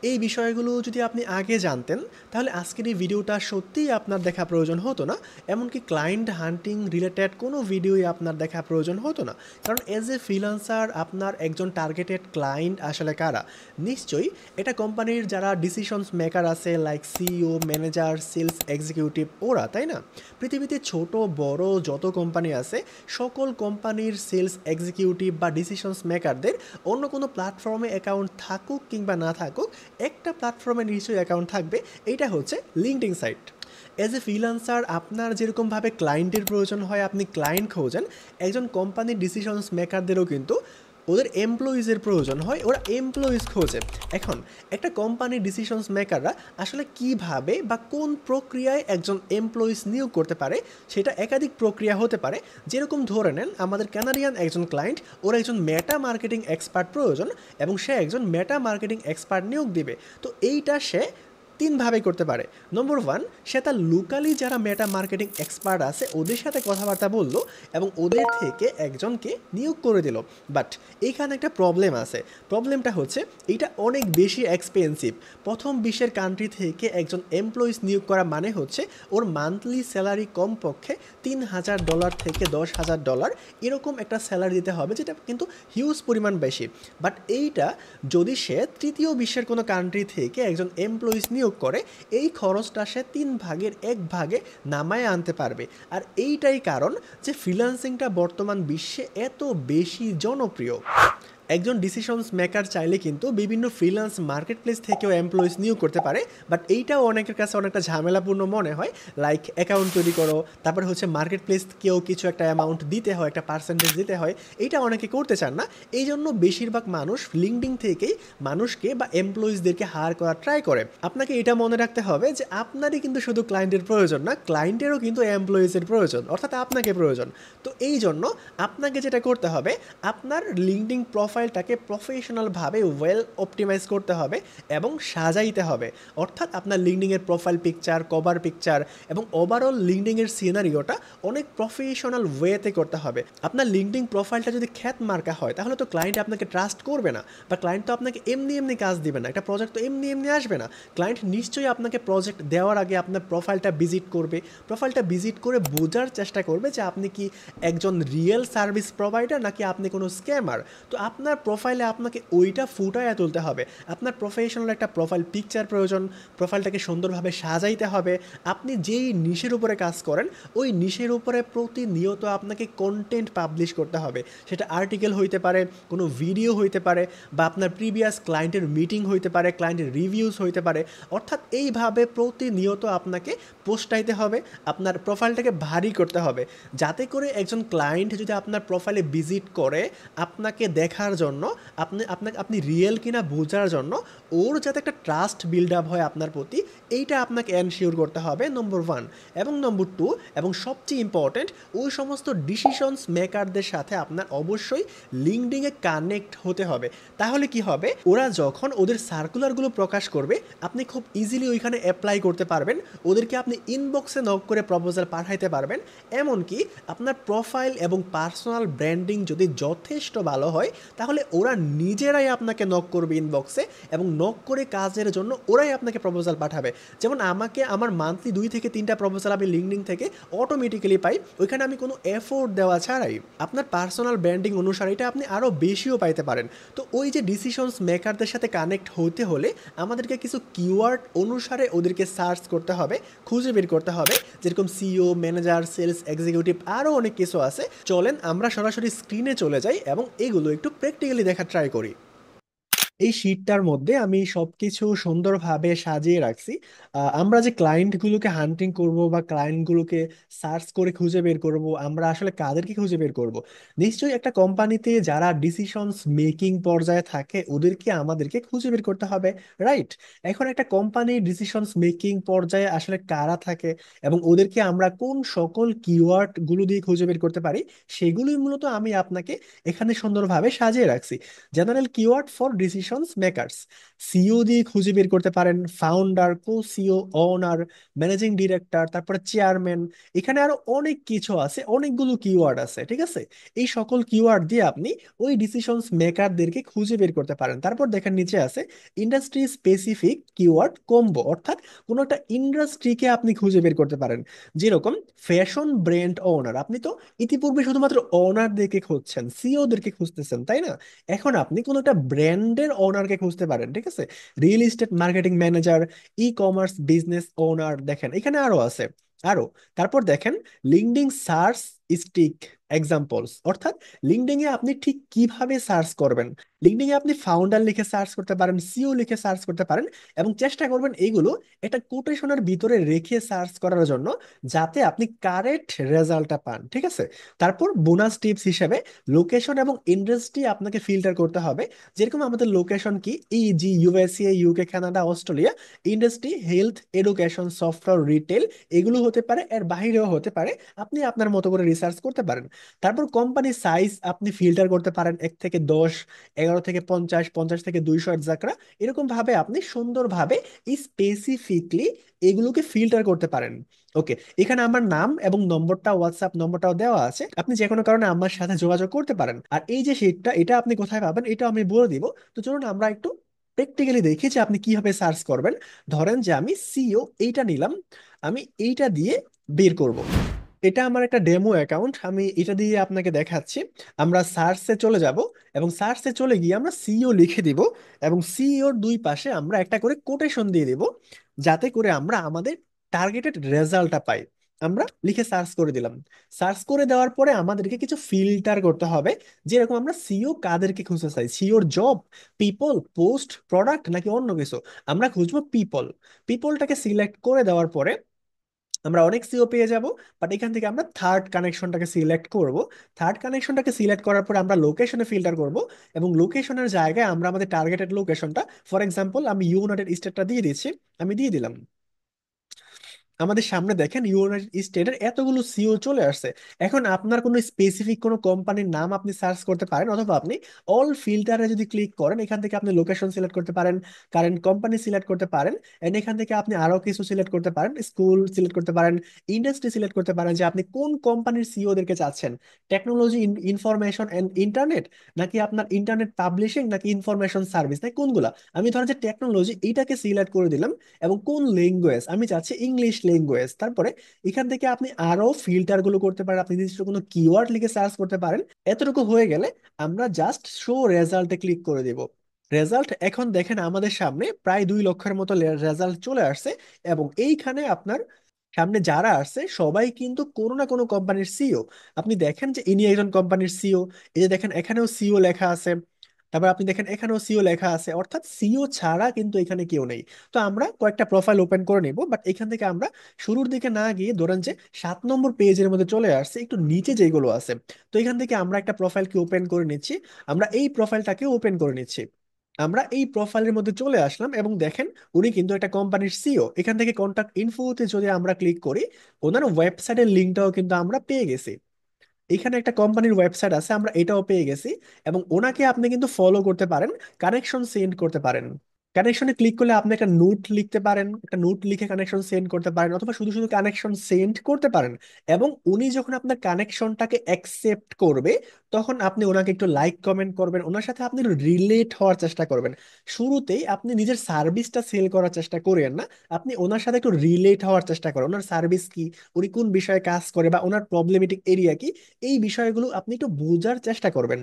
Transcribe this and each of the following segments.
এই বিষয়গুলো যদি আপনি আগে জানতেন তাহলে আজকের এই ভিডিওটা সত্যিই আপনার দেখা প্রয়োজন হতো না। এমনকি ক্লায়েন্ট হান্টিং রিলেটেড কোনো ভিডিওই আপনার দেখা প্রয়োজন হতো না। কারণ এজ এ ফ্রিল্যান্সার আপনার একজন টার্গেটেড ক্লায়েন্ট আসলে কারা? নিশ্চয়ই এটা কোম্পানির যারা ডিসিশনস মেকার আছে, like CEO, manager, sales executive, ওরা, তাই না? পৃথিবীতে ছোট বড় যত কোম্পানি আছে সকল কোম্পানির সেলস এক্সিকিউটিভ বা ডিসিশনস মেকারদের অন্য কোনো প্ল্যাটফর্মে অ্যাকাউন্ট থাকুক কিংবা না থাকুক, একটা প্ল্যাটফর্মে নিশ্চয়ই অ্যাকাউন্ট থাকবে। এইটা হচ্ছে LinkedIn site. As a freelancer আপনার যেরকমভাবে ক্লায়েন্টের প্রয়োজন হয়, আপনি ক্লায়েন্ট খোঁজেন, একজন কোম্পানির ডিসিশনস মেকারদেরও কিন্তু ওদের এমপ্লয়িজের প্রয়োজন হয়, ওরা এমপ্লয়িজ খোঁজে। এখন একটা কোম্পানির ডিসিশনস মেকাররা আসলে কিভাবে বা কোন প্রক্রিয়ায় একজন এমপ্লয়িজ নিয়োগ করতে পারে, সেটা একাধিক প্রক্রিয়া হতে পারে। যেরকম ধরে নেন আমাদের কানাডিয়ান একজন ক্লায়েন্ট, ওর একজন মেটা মার্কেটিং এক্সপার্ট প্রয়োজন এবং সে একজন মেটা মার্কেটিং এক্সপার্ট নিয়োগ দিবে। তো এইটা সে তিনভাবে করতে পারে। নম্বর ওয়ান, সে তার লোকালি যারা মেটা মার্কেটিং এক্সপার্ট আছে ওদের সাথে কথাবার্তা বললো এবং ওদের থেকে একজনকে নিয়োগ করে দিল। বাট এইখানে একটা প্রবলেম আছে। প্রবলেমটা হচ্ছে এইটা অনেক বেশি এক্সপেন্সিভ। প্রথম বিশ্বের কান্ট্রি থেকে একজন এমপ্লয়িজ নিয়োগ করা মানে হচ্ছে ওর মান্থলি স্যালারি কমপক্ষে $3,000 থেকে $10,000 এরকম একটা স্যালারি দিতে হবে, যেটা কিন্তু হিউজ পরিমাণ বেশি। বাট এইটা যদি সে তৃতীয় বিশ্বের কোনো কান্ট্রি থেকে একজন এমপ্লয়িজ নিয়োগ করে, এই খরচটা সে 1/3 নামায় আনতে পারবে। আর এইটাই কারণ যে ফ্রিল্যান্সিংটা বর্তমান বিশ্বে এত বেশি জনপ্রিয়। একজন ডিসিশনস মেকার চাইলে কিন্তু বিভিন্ন ফ্রিল্যান্স মার্কেট প্লেস থেকেও এমপ্লয়িজ নিয়োগ করতে পারে। বাট এইটাও অনেকের কাছে অনেকটা ঝামেলাপূর্ণ মনে হয়। লাইক অ্যাকাউন্ট তৈরি করো, তারপরে হচ্ছে মার্কেট প্লেসকেও কিছু একটা অ্যামাউন্ট দিতে হয়, একটা পার্সেন্টেজ দিতে হয়। এইটা অনেকে করতে চান না। এই জন্য বেশিরভাগ মানুষ লিঙ্কডইন থেকেই মানুষকে বা এমপ্লয়িজদেরকে হায়ার করার ট্রাই করে। আপনাকে এটা মনে রাখতে হবে যে আপনারই কিন্তু শুধু ক্লায়েন্টের প্রয়োজন না, ক্লায়েন্টেরও কিন্তু এমপ্লয়িজের প্রয়োজন, অর্থাৎ আপনাকে প্রয়োজন। তো এই জন্য আপনাকে যেটা করতে হবে, আপনার লিঙ্কডইন প্রোফাইলটাকে প্রফেশনালভাবে ওয়েল অপটিমাইজ করতে হবে এবং সাজাইতে হবে। অর্থাৎ আপনার লিঙ্কডইনের প্রোফাইল পিকচার, কভার পিকচার এবং ওভারঅল লিঙ্কডইনের সিনারিওটা অনেক প্রফেশনাল ওয়েতে করতে হবে। আপনার লিঙ্কডইন প্রোফাইলটা যদি খ্যাত মার্কা হয় তাহলে তো ক্লায়েন্ট আপনাকে ট্রাস্ট করবে না, বা ক্লায়েন্ট তো আপনাকে এমনি এমনি কাজ দিবে না, একটা প্রজেক্ট তো এমনি এমনি আসবে না। ক্লায়েন্ট নিশ্চয়ই আপনাকে প্রজেক্ট দেওয়ার আগে আপনার প্রোফাইলটা ভিজিট করবে। প্রোফাইলটা ভিজিট করে বোঝার চেষ্টা করবে যে আপনি কি একজন রিয়েল সার্ভিস প্রোভাইডার নাকি আপনি কোনো স্ক্যামার। তো আপনার প্রোফাইলে আপনাকে ওইটা ফুটায় তুলতে হবে। আপনার প্রফেশনাল একটা প্রোফাইল পিকচার প্রয়োজন, প্রোফাইলটাকে সুন্দরভাবে সাজাইতে হবে। আপনি যেই নিশের উপরে কাজ করেন ওই নিশের উপরে প্রতিনিয়ত আপনাকে কন্টেন্ট পাবলিশ করতে হবে। সেটা আর্টিকেল হইতে পারে, কোনো ভিডিও হইতে পারে, বা আপনার প্রিভিয়াস ক্লায়েন্টের মিটিং হইতে পারে, ক্লায়েন্টের রিভিউস হইতে পারে। অর্থাৎ এইভাবে প্রতিনিয়ত আপনাকে পোস্টাইতে হবে, আপনার প্রোফাইলটাকে ভারী করতে হবে, যাতে করে একজন ক্লায়েন্ট যদি আপনার প্রোফাইলে ভিজিট করে আপনাকে দেখার জন্য, আপনি রিয়েল কিনা বোঝার জন্য, ওর যাতে একটা ট্রাস্ট বিল্ড আপ হয় আপনার প্রতি, এইটা আপনাকে এনশিওর করতে হবে, নম্বর ওয়ান। এবং নম্বর টু, এবং সবচেয়ে ইম্পর্ট্যান্ট, ওই সমস্ত ডিসিশনস মেকারদের সাথে আপনার অবশ্যই লিঙ্কডইনে কানেক্ট হতে হবে। তাহলে কি হবে, ওরা যখন ওদের সার্কুলারগুলো প্রকাশ করবে আপনি খুব ইজিলি ওইখানে অ্যাপ্লাই করতে পারবেন। ওদেরকে আপনি ইনবক্সে নক করে প্রপোজাল পাঠাইতে পারবেন। এমনকি আপনার প্রোফাইল এবং পার্সোনাল ব্র্যান্ডিং যদি যথেষ্ট ভালো হয় তাহলে ওরা নিজেরাই আপনাকে নক করবে ইনবক্সে, এবং নক করে কাজের জন্য ওরাই আপনাকে প্রপোজাল পাঠাবে। যেমন আমাকে আমার মান্থলি 2 থেকে 3টা প্রপোজাল আমি লিঙ্কডইন থেকে অটোমেটিক্যালি পাই, ওইখানে আমি কোনো এফোর্ট দেওয়া ছাড়াই। আপনার পার্সোনাল ব্র্যান্ডিং অনুসারে এটা আপনি আরও বেশিও পাইতে পারেন। তো ওই যে ডিসিশনস মেকারদের সাথে কানেক্ট হতে হলে আমাদেরকে কিছু কিওয়ার্ড অনুসারে ওদেরকে সার্চ করতে হবে, খুঁজে বের করতে হবে। যেরকম সিইও, ম্যানেজার, সেলস এক্সিকিউটিভ, আরও অনেক কিছু আছে। চলেন আমরা সরাসরি স্ক্রিনে চলে যাই এবং এগুলো একটু প্র্যাকটিক্যালি দেখার ট্রাই করি। এই শীটটার মধ্যে আমি সবকিছু সুন্দরভাবে সাজিয়ে রাখছি। আমরা যে ক্লায়েন্টগুলোকে হান্টিং করব বা ক্লায়েন্টগুলোকে সার্চ করে খুঁজে বের করব, আমরা আসলে কাদেরকে খুঁজে বের করব? নিশ্চয়ই একটা কোম্পানিতে যারা ডিসিশনস মেকিং পর্যায়ে থাকে ওদেরকে আমাদেরকে খুঁজে বের করতে হবে, রাইট? এখন একটা কোম্পানির ডিসিশনস মেকিং পর্যায়ে আসলে কারা থাকে এবং ওদেরকে আমরা কোন সকল কিওয়ার্ড গুলো দিয়ে খুঁজে বের করতে পারি, সেগুলোই মূলত আমি আপনাকে এখানে সুন্দরভাবে সাজিয়ে রাখছি। General keyword for decision decisions makers. CEO দিয়ে খুঁজে বের করতে পারেন ফাউন্ডার, কো সিইও, ওনার, ম্যানেজিং ডিরেক্টর, তারপরে চেয়ারম্যান। এখানে আরো অনেক কিছু আছে, অনেকগুলো কিওয়ার্ড আছে, ঠিক আছে? এই সকল কিওয়ার্ড দিয়ে আপনি ওই ডিসিশনস মেকারদেরকে খুঁজে বের করতে পারেন। তারপর দেখেন নিচে আছে ইন্ডাস্ট্রি স্পেসিফিক কিওয়ার্ড কম্বো, অর্থাৎ কোনো একটা ইন্ডাস্ট্রিকে আপনি খুঁজে বের করতে পারেন। যেরকম ফ্যাশন ব্র্যান্ড ওনার, আপনি তো ইতিপূর্বে শুধুমাত্র ওনারদেরকে খুঁজছেন, সিইওদেরকে খুঁজতেছেন, তাই না? এখন আপনি কোনো একটা ব্র্যান্ডের ওনারকে খুঁজতে পারেন, ঠিক আছে? Real estate marketing manager, e commerce business owner, দেখেন এখানে আরো আছে আরো। তারপর দেখেন লিঙ্কডিন সার্চ স্টিক এক্সাম্পলস, অর্থাৎ লিঙ্কডিন এ আপনি ঠিক কিভাবে সার্চ করবেন। লিঙ্কডিন এ আপনি ফাউন্ডার লিখে সার্চ করতে পারেন, সিইও লিখে সার্চ করতে পারেন, এবং চেষ্টা করবেন এইগুলো একটা কোটেশনের ভিতরে রেখে সার্চ করার জন্য, যাতে আপনি কারেক্ট রেজাল্টটা পান, ঠিক আছে? তারপর বোনাস টিপস হিসেবে লোকেশন এবং ইন্ডাস্ট্রি আপনাকে ফিল্টার করতে হবে। যেরকম আমাদের লোকেশন কি, easy USA, UK, Canada, Australia. Industry health, education, software, retail, এগুলো হতে পারে, এর বাইরেও হতে পারে। আপনি আপনার মতো করে রিসার্চ করতে পারেন। তারপর কোম্পানি সাইজ আপনি ফিল্টার করতে পারেন, 1 থেকে 10, 11 থেকে 50, 50 থেকে 200, এটসেট্রা। এরকম ভাবে আপনি সুন্দরভাবে স্পেসিফিকলি এগুলোকে ফিল্টার করতে পারেন। ওকে, এখানে আমার নাম এবং নম্বরটা, হোয়াটসঅ্যাপ নম্বরটাও দেওয়া আছে, আপনি যে কোনো কারণে আমার সাথে যোগাযোগ করতে পারেন। আর এই যে শীটটা, এটা আপনি কোথায় পাবেন এটা আমি বলে দিব। তো চলুন আমরা একটু প্র্যাকটিক্যালি দেখি যে আপনি কিভাবে সার্চ করবেন। ধরেন যে আমি সিইও এইটা নিলাম, আমি এইটা দিয়ে বের করব। এটা আমার একটা ডেমো অ্যাকাউন্ট, আমি এটা দিয়ে আপনাকে দেখাচ্ছি। আমরা সার্চে চলে যাব, এবং সার্চে চলে গিয়ে আমরা সিইও লিখে দিব, এবং সিইওর দুই পাশে আমরা একটা করে কোটেশন দিয়ে দিব, যাতে করে আমরা আমাদের টার্গেটেড রেজাল্টটা পাই। আমরা লিখে সার্চ করে দিলাম। সার্চ করে দেওয়ার পরে আমাদেরকে কিছু ফিল্টার করতে হবে। যেরকম আমরা সিইও কাদেরকে খুঁজতে চাই, সিইওর জব, পিপল, পোস্ট, প্রোডাক্ট, নাকি অন্য কিছু। আমরা খুঁজবো পিপল। পিপলটাকে সিলেক্ট করে দেওয়ার পরে আমরা অনেক সিও পেয়ে যাব। বাট এখান থেকে আমরা থার্ড কানেকশনটাকে সিলেক্ট করব। থার্ড কানেকশনটাকে সিলেক্ট করার পর আমরা লোকেশনে ফিল্টার করব, এবং লোকেশনের জায়গায় আমরা আমাদের টার্গেটেড লোকেশনটা, ফর এক্সাম্পল আমি ইউনাইটেড স্টেটটা দিয়ে দিচ্ছি, আমি দিয়ে দিলাম। আমাদের সামনে দেখেন ইউনাইটেড স্টেটের এতগুলো সিও চলে আসছে। এখন আপনার কোনো স্পেসিফিক কোনো কোম্পানির নাম আপনি সার্চ করতে পারেন, অথবা আপনি অল ফিল্টারে যদি ক্লিক করেন, এখান থেকে আপনি লোকেশন সিলেক্ট করতে পারেন, কারেন্ট কোম্পানি সিলেক্ট করতে পারেন, এন্ড এখান থেকে আপনি আরো কিছু সিলেক্ট করতে পারেন, স্কুল সিলেক্ট করতে পারেন, ইন্ডাস্ট্রি সিলেক্ট করতে পারেন, যে আপনি কোন কোম্পানির সিও দেরকে চাচ্ছেন। টেকনোলজি, ইনফরমেশন এন্ড ইন্টারনেট, নাকি আপনার ইন্টারনেট পাবলিশিং, নাকি ইনফরমেশন সার্ভিস, নাকি কোনগুলা। আমি ধরেন যে টেকনোলজি এইটাকে সিলেক্ট করে দিলাম, এবং কোন ল্যাঙ্গুয়েজ আমি চাচ্ছি, ইংলিশ ল্যাঙ্গুয়েজ। তারপরে এখান থেকে আপনি আরো ফিল্টার গুলো করতে পারেন, আপনি নির্দিষ্ট কোনো কিওয়ার্ড লিখে সার্চ করতে পারেন। এতটুকু হয়ে গেলে আমরা জাস্ট শো রেজাল্টে ক্লিক করে দিব। রেজাল্ট এখন দেখেন আমাদের সামনে প্রায় 2 লক্ষের মতো রেজাল্ট চলে আসছে। এবং এইখানে আপনার সামনে যারা আসছে সবাই কিন্তু কোনো না কোনো কোম্পানির সিইও। আপনি দেখেন যে ইনি একজন কোম্পানির সিইও। এই যে দেখেন এখানেও সিইও লেখা আছে, তারপর আপনি দেখেন এখানেও সিইও লেখা আছে, অর্থাৎ সিইও ছাড়া কিন্তু এখানে কেউ নেই। তো আমরা কয়েকটা প্রোফাইল ওপেন করে নিব, বাট এখান থেকে আমরা শুরুর দিকে না গিয়ে ধরেন যে 7 নম্বর পেজের মধ্যে চলে আসছে, একটু নিচে যেগুলো আছে। তো এখান থেকে আমরা একটা প্রোফাইলকে ওপেন করে নিচ্ছি। আমরা এই প্রোফাইলটাকে ওপেন করে নিচ্ছি। আমরা এই প্রোফাইলের মধ্যে চলে আসলাম, এবং দেখেন উনি কিন্তু একটা কোম্পানির সিইও। এখান থেকে কন্টাক্ট ইনফোতে যদি আমরা ক্লিক করি, ওনার ওয়েবসাইটের লিঙ্কটাও কিন্তু আমরা পেয়ে গেছি। এখানে একটা কোম্পানির ওয়েবসাইট আছে, আমরা এটাও পেয়ে গেছি। এবং ওনাকে আপনি কিন্তু ফলো করতে পারেন, কানেকশন সেন্ড করতে পারেন। কানেকশনে ক্লিক করলে আপনি একটা নোট লিখতে পারেন, একটা নোট লিখে কানেকশন সেন্ড করতে পারেন, অথবা শুধু শুধু কানেকশন সেন্ড করতে পারেন। এবং উনি যখন আপনার কানেকশনটাকে অ্যাকসেপ্ট করবে, তখন আপনি ওনাকে একটু লাইক কমেন্ট করবেন, ওনার সাথে আপনি রিলেট হওয়ার চেষ্টা করবেন। শুরুতেই আপনি নিজের সার্ভিসটা সেল করার চেষ্টা করেন না, আপনি ওনার সাথে একটু রিলেট হওয়ার চেষ্টা করেন। ওনার সার্ভিস কি, উনি কোন বিষয়ে কাজ করে, বা ওনার প্রবলেমেটিক এরিয়া কি, এই বিষয়গুলো আপনি একটু বোঝার চেষ্টা করবেন।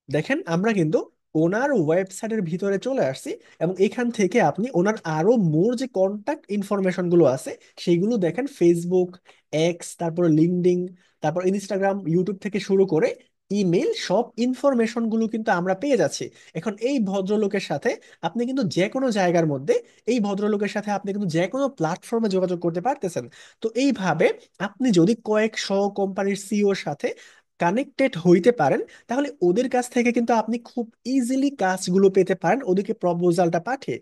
দেখেন আমরা কিন্তু ওনার ওয়েবসাইটের ভিতরে চলে আসছি, এবং এখান থেকে আপনি ওনার আরো মোর যে কন্টাক্ট ইনফরমেশন গুলো আছে সেগুলো দেখেন, ফেসবুক, এক্স, তারপর লিঙ্কডইন, তারপর ইনস্টাগ্রাম, ইউটিউব থেকে শুরু করে ইমেল, সব ইনফরমেশন গুলো কিন্তু আমরা পেয়ে যাচ্ছি। এখন এই ভদ্রলোকের সাথে আপনি কিন্তু যে কোনো জায়গার মধ্যে, এই ভদ্রলোকের সাথে আপনি কিন্তু যে কোনো প্ল্যাটফর্মে যোগাযোগ করতে পারতেছেন। তো এইভাবে আপনি যদি কয়েকশো কোম্পানির সিইওর সাথে কানেক্টেড হইতে পারেন, তাহলে ওদের কাছ থেকে কিন্তু আপনি খুব ইজিলি কাজগুলো পেতে পারেন, ওদেরকে প্রপোজালটা পাঠিয়ে।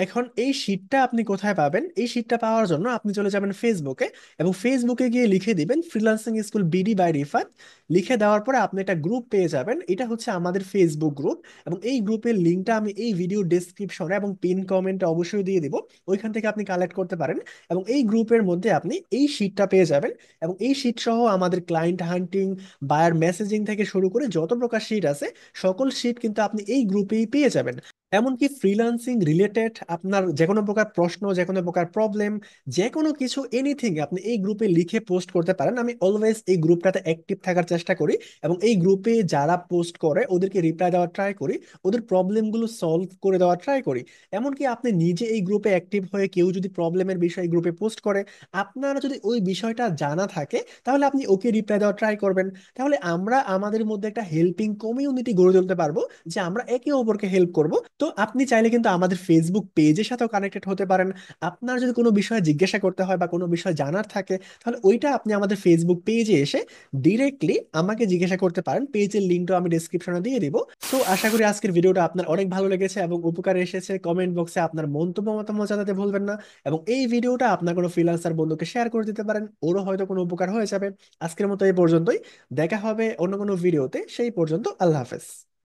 এখন এই শীটটা আপনি কোথায় পাবেন? এই শীটটা পাওয়ার জন্য আপনি চলে যাবেন ফেসবুকে, এবং ফেসবুকে গিয়ে লিখে দিবেন freelancing school BD by Rifat. লিখে দেওয়ার পরে আপনি একটা গ্রুপ পেয়ে যাবেন, এটা হচ্ছে আমাদের ফেসবুক গ্রুপ। এবং এই গ্রুপের লিঙ্কটা আমি এই ভিডিও ডেসক্রিপশনে এবং পিন কমেন্টে অবশ্যই দিয়ে দিব, ওইখান থেকে আপনি কালেক্ট করতে পারেন। এবং এই গ্রুপের মধ্যে আপনি এই শীটটা পেয়ে যাবেন, এবং এই শীট সহ আমাদের ক্লায়েন্ট হান্টিং, বায়ার মেসেজিং থেকে শুরু করে যত প্রকার শীট আছে সকল শীট কিন্তু আপনি এই গ্রুপেই পেয়ে যাবেন। এমনকি ফ্রিল্যান্সিং রিলেটেড আপনার যে কোনো প্রকার প্রশ্ন, যে কোনো প্রকার প্রবলেম, যে কোনো কিছু এনিথিং আপনি এই গ্রুপে লিখে পোস্ট করতে পারেন। আমি অলওয়েজ এই গ্রুপটাতে অ্যাক্টিভ থাকার চেষ্টা করি, এবং এই গ্রুপে যারা পোস্ট করে ওদেরকে রিপ্লাই দেওয়ার ট্রাই করি, ওদের প্রবলেমগুলো সলভ করে দেওয়ার ট্রাই করি। এমনকি আপনি নিজে এই গ্রুপে অ্যাক্টিভ হয়ে কেউ যদি প্রবলেমের বিষয়ে গ্রুপে পোস্ট করে, আপনারা যদি ওই বিষয়টা জানা থাকে তাহলে আপনি ওকে রিপ্লাই দেওয়ার ট্রাই করবেন। তাহলে আমরা আমাদের মধ্যে একটা হেল্পিং কমিউনিটি গড়ে তুলতে পারবো, যে আমরা একে অপরকে হেল্প করব। তো আপনি চাইলে কিন্তু আমাদের ফেসবুক পেজের সাথেও কানেক্টেড হতে পারেন। আপনার যদি কোনো বিষয়ে জিজ্ঞাসা করতে হয় বা কোনো বিষয় জানার থাকে, তাহলে ওইটা আপনি আমাদের ফেসবুক পেজে এসে ডিরেক্টলি আমাকে জিজ্ঞাসা করতে পারেন। পেজের লিঙ্কটা আমি ডেসক্রিপশনে দিয়ে দিব। সো আশা করি আজকের ভিডিওটা আপনার অনেক ভালো লেগেছে এবং উপকারে এসেছে। কমেন্ট বক্সে আপনার মন্তব্য মতামত জানাতে ভুলবেন না, এবং এই ভিডিওটা আপনার কোনো ফ্রিল্যান্সার বন্ধুকে শেয়ার করে দিতে পারেন, ওরও হয়তো কোনো উপকার হয়ে যাবে। আজকের মতো এই পর্যন্তই, দেখা হবে অন্য কোনো ভিডিওতে। সেই পর্যন্ত আল্লাহ হাফেজ।